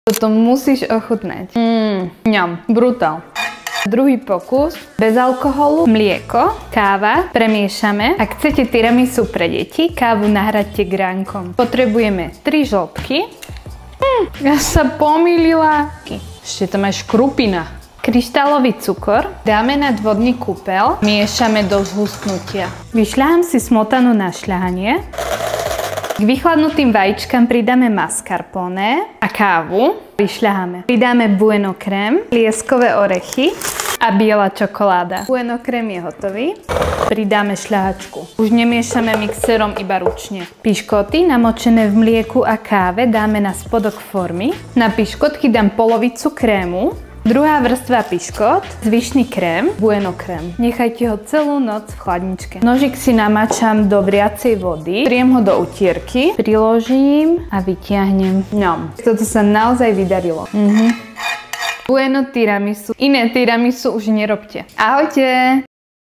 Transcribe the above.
Toto musíš ochutnať. Ňam, brutál. Druhý pokus. Bez alkoholu, mlieko, káva, premiešame. Ak chcete tiramisu pre deti, kávu nahraďte gránkom. Potrebujeme 3 žltky. Ja sa pomýlila. Ešte tam aj škrupina. Kryštálový cukor. Dáme na vodný kúpel. Miešame do zhustnutia. Vyšľahám si smotanu na šľahanie. K vychladnutým vajíčkam pridáme mascarpone a kávu. Vyšľaháme. Pridáme bueno krém, lieskové orechy a biela čokoláda. Bueno krém je hotový. Pridáme šľahačku. Už nemiešame mixerom, iba ručne. Piškoty namočené v mlieku a káve dáme na spodok formy. Na piškotky dám polovicu krému. Druhá vrstva piškot, zvyšný krém, bueno krém. Nechajte ho celú noc v chladničke. Nožík si namáčam do vriacej vody, triem ho do utierky, priložím a vytiahnem. Toto sa naozaj vydarilo. Bueno tiramisu. Iné tiramisu už nerobte. Ahojte!